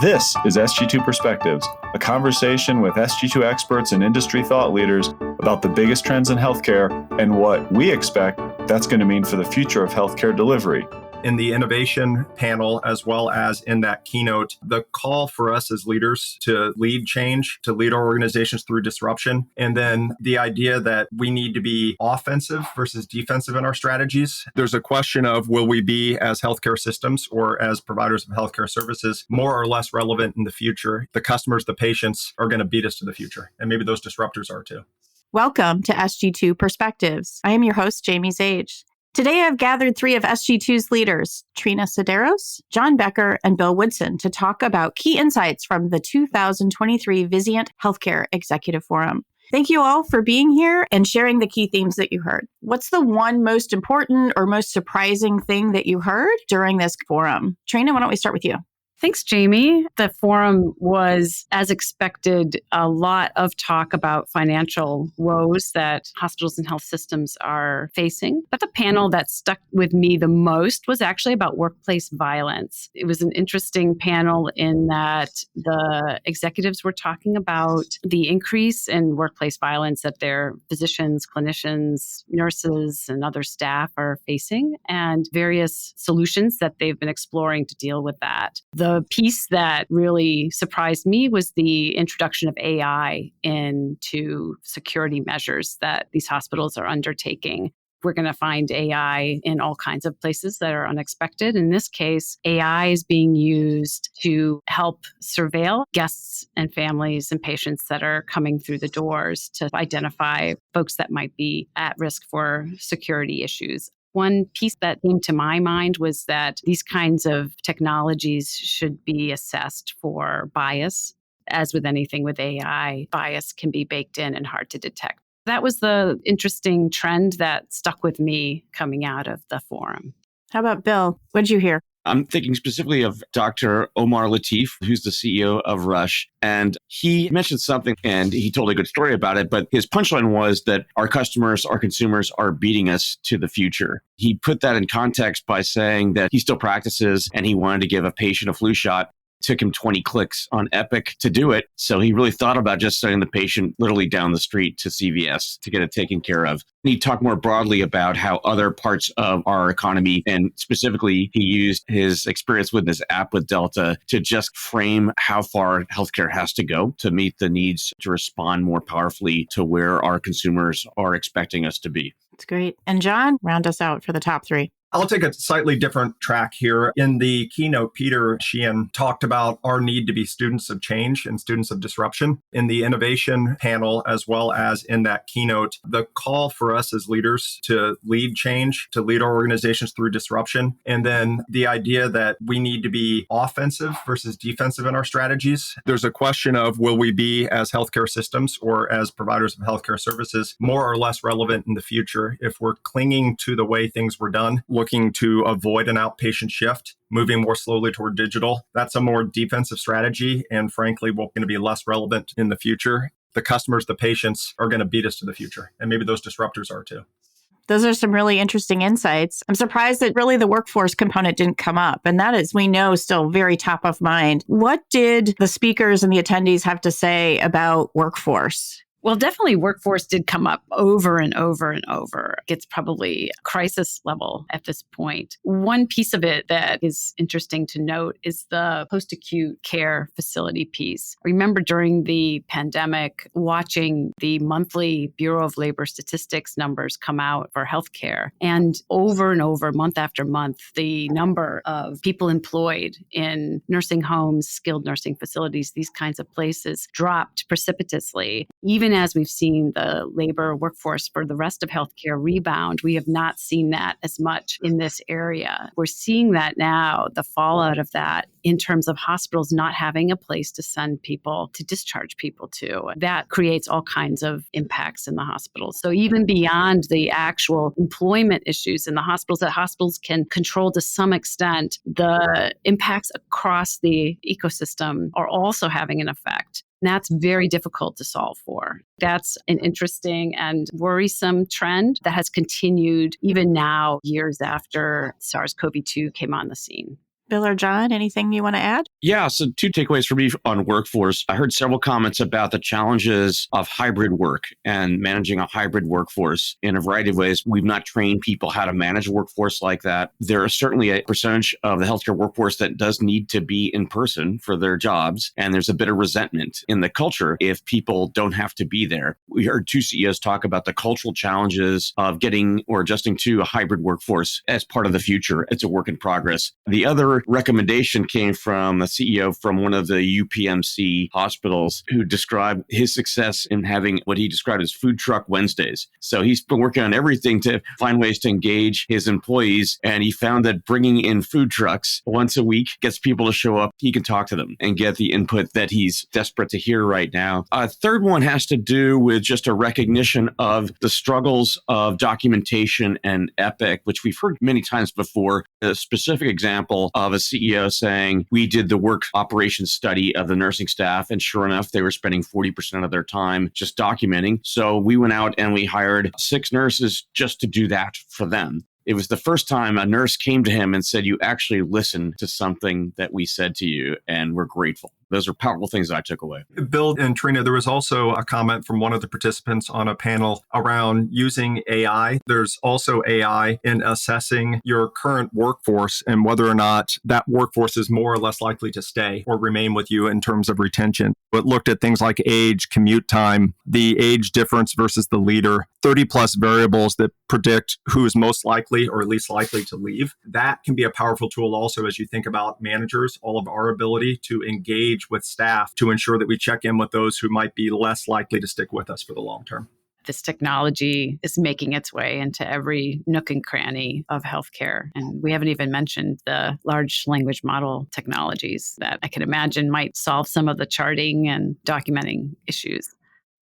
This is SG2 Perspectives, a conversation with SG2 experts and industry thought leaders about the biggest trends in healthcare and what we expect that's going to mean for the future of healthcare delivery. In the innovation panel, as well as in that keynote, the call for us as leaders to lead change, to lead our organizations through disruption, and then the idea that we need to be offensive versus defensive in our strategies. There's a question of, will we be, as healthcare systems or as providers of healthcare services, more or less relevant in the future? The customers, the patients are going to beat us to the future, and maybe those disruptors are too. Welcome to SG2 Perspectives. I am your host, Jamie Zage. Today, I've gathered three of SG2's leaders, Trina Sideros, John Becker, and Bill Woodson, to talk about key insights from the 2023 Vizient Healthcare Executive Forum. Thank you all for being here and sharing the key themes that you heard. What's the one most important or most surprising thing that you heard during this forum? Trina, why don't we start with you? Thanks, Jamie. The forum was, as expected, a lot of talk about financial woes that hospitals and health systems are facing. But the panel that stuck with me the most was actually about workplace violence. It was an interesting panel in that the executives were talking about the increase in workplace violence that their physicians, clinicians, nurses, and other staff are facing, and various solutions that they've been exploring to deal with that. The piece that really surprised me was the introduction of AI into security measures that these hospitals are undertaking. We're going to find AI in all kinds of places that are unexpected. In this case, AI is being used to help surveil guests and families and patients that are coming through the doors to identify folks that might be at risk for security issues. One piece that came to my mind was that these kinds of technologies should be assessed for bias. As with anything with AI, bias can be baked in and hard to detect. That was the interesting trend that stuck with me coming out of the forum. How about Bill? What did you hear? I'm thinking specifically of Dr. Omar Latif, who's the CEO of Rush. And he mentioned something and he told a good story about it. But his punchline was that our customers, our consumers are beating us to the future. He put that in context by saying that he still practices and he wanted to give a patient a flu shot. Took him 20 clicks on Epic to do it. So he really thought about just sending the patient literally down the street to CVS to get it taken care of. And he talked more broadly about how other parts of our economy, and specifically he used his experience with this app with Delta to just frame how far healthcare has to go to meet the needs to respond more powerfully to where our consumers are expecting us to be. That's great. And John, round us out for the top three. I'll take a slightly different track here. In the keynote, Peter Sheehan talked about our need to be students of change and students of disruption. In the innovation panel, as well as in that keynote, the call for us as leaders to lead change, to lead our organizations through disruption, and then the idea that we need to be offensive versus defensive in our strategies. There's a question of, will we be, as healthcare systems or as providers of healthcare services, more or less relevant in the future if we're clinging to the way things were done, looking to avoid an outpatient shift, moving more slowly toward digital. That's a more defensive strategy, and frankly, we're going to be less relevant in the future. The customers, the patients are going to beat us to the future, and maybe those disruptors are too. Those are some really interesting insights. I'm surprised that really the workforce component didn't come up. And that is, we know, still very top of mind. What did the speakers and the attendees have to say about workforce? Well, definitely workforce did come up over and over and over. It's probably crisis level at this point. One piece of it that is interesting to note is the post-acute care facility piece. Remember during the pandemic, watching the monthly Bureau of Labor Statistics numbers come out for healthcare. And over, month after month, the number of people employed in nursing homes, skilled nursing facilities, these kinds of places dropped precipitously. Even as we've seen the labor workforce for the rest of healthcare rebound, we have not seen that as much in this area. We're seeing that now, the fallout of that, in terms of hospitals not having a place to send people, to discharge people to. That creates all kinds of impacts in the hospitals. So even beyond the actual employment issues in the hospitals that hospitals can control to some extent, the impacts across the ecosystem are also having an effect. And that's very difficult to solve for. That's an interesting and worrisome trend that has continued even now, years after SARS-CoV-2 came on the scene. Bill or John, anything you want to add? Yeah, so two takeaways for me on workforce. I heard several comments about the challenges of hybrid work and managing a hybrid workforce in a variety of ways. We've not trained people how to manage a workforce like that. There is certainly a percentage of the healthcare workforce that does need to be in person for their jobs, and there's a bit of resentment in the culture if people don't have to be there. We heard two CEOs talk about the cultural challenges of getting or adjusting to a hybrid workforce as part of the future. It's a work in progress. The other recommendation came from a CEO from one of the UPMC hospitals who described his success in having what he described as food truck Wednesdays. So he's been working on everything to find ways to engage his employees. And he found that bringing in food trucks once a week gets people to show up. He can talk to them and get the input that he's desperate to hear right now. A third one has to do with just a recognition of the struggles of documentation and Epic, which we've heard many times before. A specific example of a CEO saying, we did the work operations study of the nursing staff, and sure enough, they were spending 40% of their time just documenting. So we went out and we hired 6 nurses just to do that for them. It was the first time a nurse came to him and said, you actually listened to something that we said to you, and we're grateful. Those are powerful things that I took away. Bill and Trina, there was also a comment from one of the participants on a panel around using AI. There's also AI in assessing your current workforce and whether or not that workforce is more or less likely to stay or remain with you in terms of retention. It looked at things like age, commute time, the age difference versus the leader, 30 plus variables that predict who is most likely or least likely to leave. That can be a powerful tool also as you think about managers, all of our ability to engage with staff to ensure that we check in with those who might be less likely to stick with us for the long term. This technology is making its way into every nook and cranny of healthcare. And we haven't even mentioned the large language model technologies that I can imagine might solve some of the charting and documenting issues.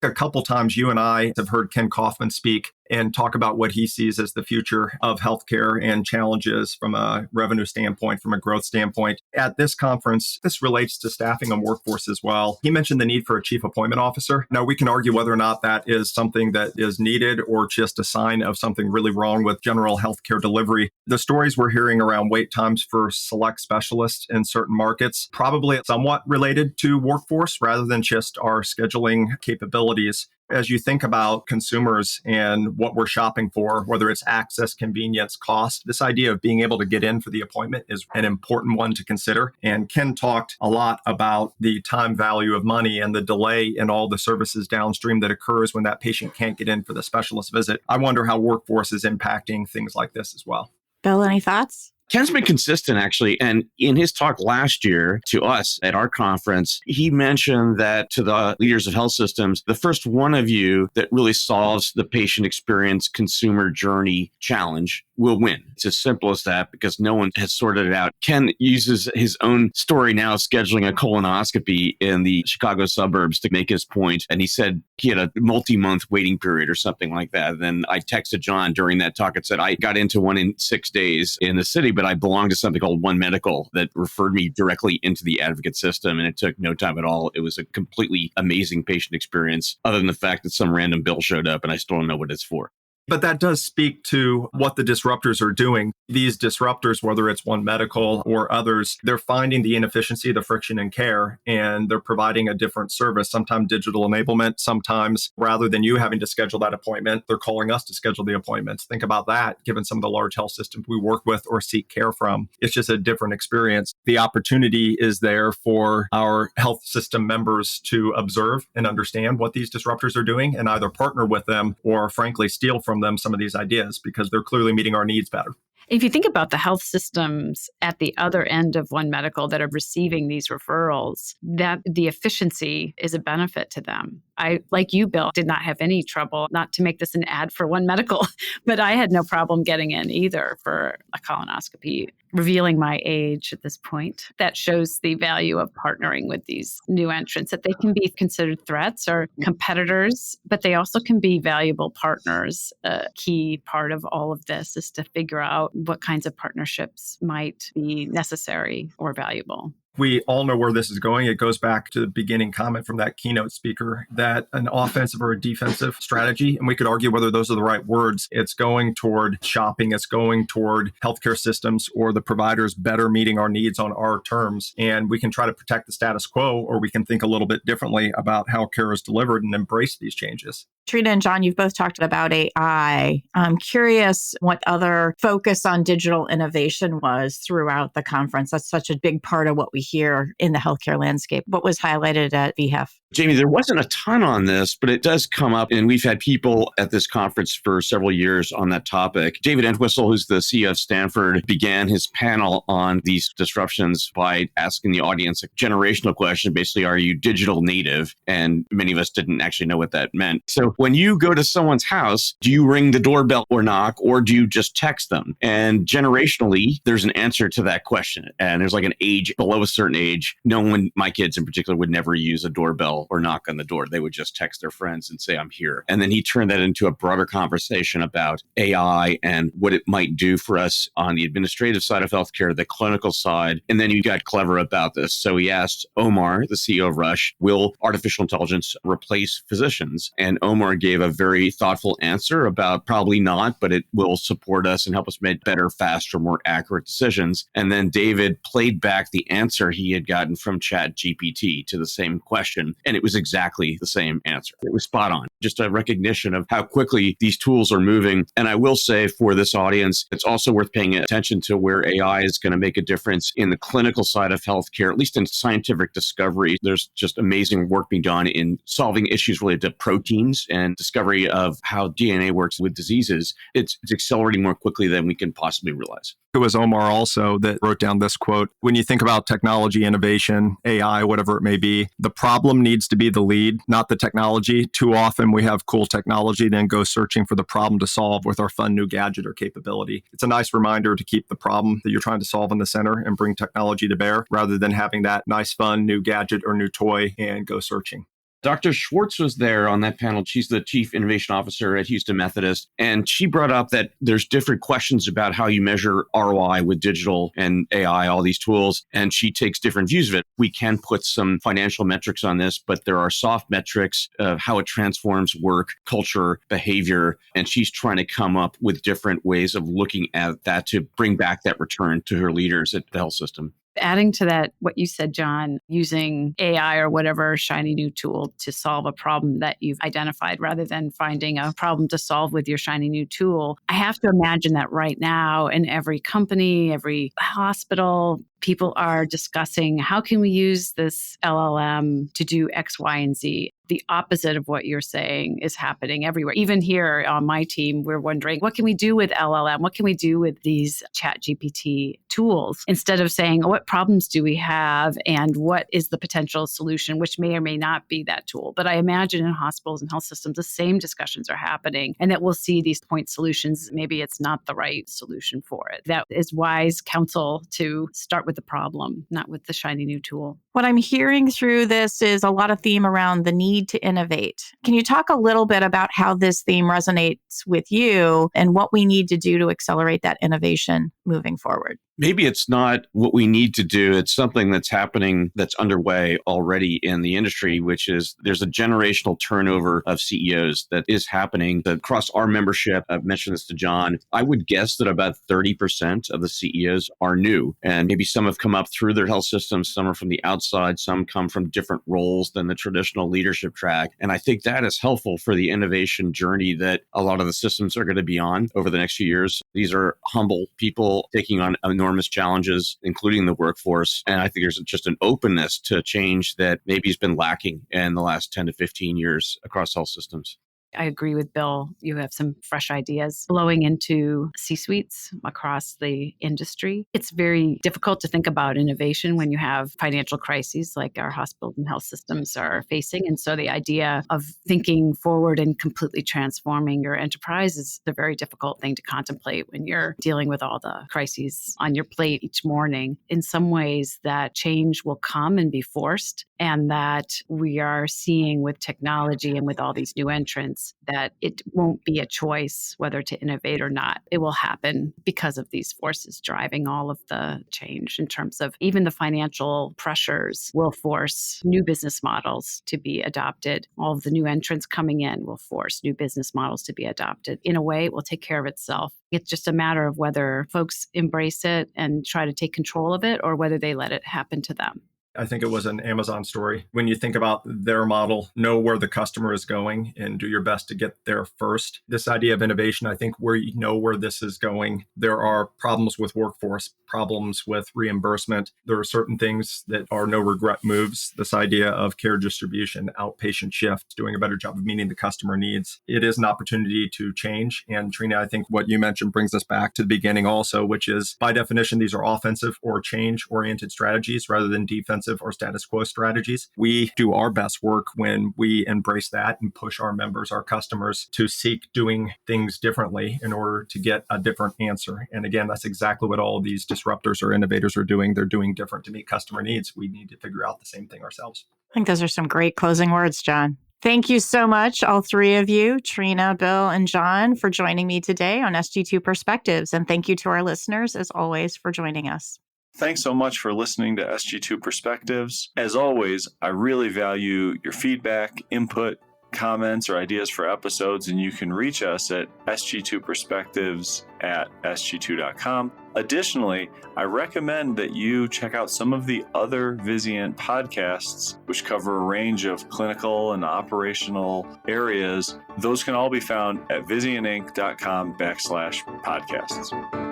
A couple times you and I have heard Ken Kaufman speak and talk about what he sees as the future of healthcare and challenges from a revenue standpoint, from a growth standpoint. At this conference, this relates to staffing and workforce as well. He mentioned the need for a chief appointment officer. Now, we can argue whether or not that is something that is needed or just a sign of something really wrong with general healthcare delivery. The stories we're hearing around wait times for select specialists in certain markets, probably somewhat related to workforce rather than just our scheduling capabilities. As you think about consumers and what we're shopping for, whether it's access, convenience, cost, this idea of being able to get in for the appointment is an important one to consider. And Ken talked a lot about the time value of money and the delay in all the services downstream that occurs when that patient can't get in for the specialist visit. I wonder how workforce is impacting things like this as well. Bill, any thoughts? Ken's been consistent, actually. And in his talk last year to us at our conference, he mentioned that to the leaders of health systems, the first one of you that really solves the patient experience consumer journey challenge will win. It's as simple as that because no one has sorted it out. Ken uses his own story now of scheduling a colonoscopy in the Chicago suburbs to make his point. And he said he had a multi-month waiting period or something like that. And then I texted John during that talk and said, I got into one in 6 days in the city, but I belonged to something called One Medical that referred me directly into the advocate system. And it took no time at all. It was a completely amazing patient experience, other than the fact that some random bill showed up and I still don't know what it's for. But that does speak to what the disruptors are doing. These disruptors, whether it's One Medical or others, they're finding the inefficiency, the friction in care, and they're providing a different service, sometimes digital enablement, sometimes rather than you having to schedule that appointment, they're calling us to schedule the appointments. Think about that, given some of the large health systems we work with or seek care from. It's just a different experience. The opportunity is there for our health system members to observe and understand what these disruptors are doing and either partner with them or frankly steal from them some of these ideas because they're clearly meeting our needs better. If you think about the health systems at the other end of One Medical that are receiving these referrals, that the efficiency is a benefit to them. I, like you, Bill, did not have any trouble, not to make this an ad for One Medical, but I had no problem getting in either for a colonoscopy, revealing my age at this point. That shows the value of partnering with these new entrants, that they can be considered threats or competitors, but they also can be valuable partners. A key part of all of this is to figure out what kinds of partnerships might be necessary or valuable. We all know where this is going. It goes back to the beginning comment from that keynote speaker that an offensive or a defensive strategy, and we could argue whether those are the right words, it's going toward shopping, it's going toward healthcare systems or the providers better meeting our needs on our terms. And we can try to protect the status quo, or we can think a little bit differently about how care is delivered and embrace these changes. Trina and John, you've both talked about AI. I'm curious what other focus on digital innovation was throughout the conference. That's such a big part of what we hear in the healthcare landscape. What was highlighted at VHEF? Jamie, there wasn't a ton on this, but it does come up. And we've had people at this conference for several years on that topic. David Entwistle, who's the CEO of Stanford, began his panel on these disruptions by asking the audience a generational question. Basically, are you digital native? And many of us didn't actually know what that meant. So when you go to someone's house, do you ring the doorbell or knock, or do you just text them? And generationally, there's an answer to that question. And there's like an age, below a certain age. No one, my kids in particular, would never use a doorbell or knock on the door. They would just text their friends and say, I'm here. And then he turned that into a broader conversation about AI and what it might do for us on the administrative side of healthcare, the clinical side. And then he got clever about this. So he asked Omar, the CEO of Rush, will artificial intelligence replace physicians? And Omar gave a very thoughtful answer about probably not, but it will support us and help us make better, faster, more accurate decisions. And then David played back the answer he had gotten from ChatGPT to the same question. And it was exactly the same answer. It was spot on. Just a recognition of how quickly these tools are moving. And I will say for this audience, it's also worth paying attention to where AI is going to make a difference in the clinical side of healthcare, at least in scientific discovery. There's just amazing work being done in solving issues related to proteins and discovery of how DNA works with diseases. It's accelerating more quickly than we can possibly realize. It was Omar also that wrote down this quote. When you think about technology, innovation, AI, whatever it may be, the problem needs to be the lead, not the technology. Too often we have cool technology, then go searching for the problem to solve with our fun new gadget or capability. It's a nice reminder to keep the problem that you're trying to solve in the center and bring technology to bear rather than having that nice fun new gadget or new toy and go searching. Dr. Schwartz was there on that panel. She's the Chief Innovation Officer at Houston Methodist. And she brought up that there's different questions about how you measure ROI with digital and AI, all these tools. And she takes different views of it. We can put some financial metrics on this, but there are soft metrics of how it transforms work, culture, behavior. And she's trying to come up with different ways of looking at that to bring back that return to her leaders at the health system. Adding to that, what you said, John, using AI or whatever shiny new tool to solve a problem that you've identified rather than finding a problem to solve with your shiny new tool. I have to imagine that right now in every company, every hospital, people are discussing how can we use this LLM to do X, Y, and Z. The opposite of what you're saying is happening everywhere. Even here on my team, we're wondering, what can we do with LLM? What can we do with these ChatGPT tools? Instead of saying, what problems do we have and what is the potential solution, which may or may not be that tool. But I imagine in hospitals and health systems, the same discussions are happening and that we'll see these point solutions. Maybe it's not the right solution for it. That is wise counsel to start with the problem, not with the shiny new tool. What I'm hearing through this is a lot of theme around the need to innovate. Can you talk a little bit about how this theme resonates with you and what we need to do to accelerate that innovation moving forward? Maybe it's not what we need to do. It's something that's happening, that's underway already in the industry, which is there's a generational turnover of CEOs that is happening across our membership. I've mentioned this to John. I would guess that about 30% of the CEOs are new. And maybe some have come up through their health systems. Some are from the outside. Some come from different roles than the traditional leadership track. And I think that is helpful for the innovation journey that a lot of the systems are going to be on over the next few years. These are humble people taking on enormous challenges, including the workforce. And I think there's just an openness to change that maybe has been lacking in the last 10 to 15 years across health systems. I agree with Bill. You have some fresh ideas blowing into C-suites across the industry. It's very difficult to think about innovation when you have financial crises like our hospitals and health systems are facing. And so the idea of thinking forward and completely transforming your enterprise is a very difficult thing to contemplate when you're dealing with all the crises on your plate each morning. In some ways, that change will come and be forced. and that we are seeing with technology and with all these new entrants that it won't be a choice whether to innovate or not. It will happen because of these forces driving all of the change in terms of even the financial pressures will force new business models to be adopted. All of the new entrants coming in will force new business models to be adopted. In a way, it will take care of itself. It's just a matter of whether folks embrace it and try to take control of it or whether they let it happen to them. I think it was an Amazon story. When you think about their model, know where the customer is going and do your best to get there first. This idea of innovation, I think where you know where this is going, there are problems with workforce, problems with reimbursement. There are certain things that are no regret moves. This idea of care distribution, outpatient shift, doing a better job of meeting the customer needs. It is an opportunity to change. And Trina, I think what you mentioned brings us back to the beginning also, which is by definition, these are offensive or change-oriented strategies rather than defensive or status quo strategies. We do our best work when we embrace that and push our members, our customers to seek doing things differently in order to get a different answer. And again, that's exactly what all of these disruptors or innovators are doing. They're doing different to meet customer needs. We need to figure out the same thing ourselves. I think those are some great closing words, John. Thank you so much, all three of you, Trina, Bill, and John, for joining me today on SG2 Perspectives. And thank you to our listeners, as always, for joining us. Thanks so much for listening to SG2 Perspectives. As always, I really value your feedback, input, comments, or ideas for episodes, and you can reach us at sg2perspectives@sg2.com. Additionally, I recommend that you check out some of the other Vizient podcasts, which cover a range of clinical and operational areas. Those can all be found at vizientinc.com/podcasts.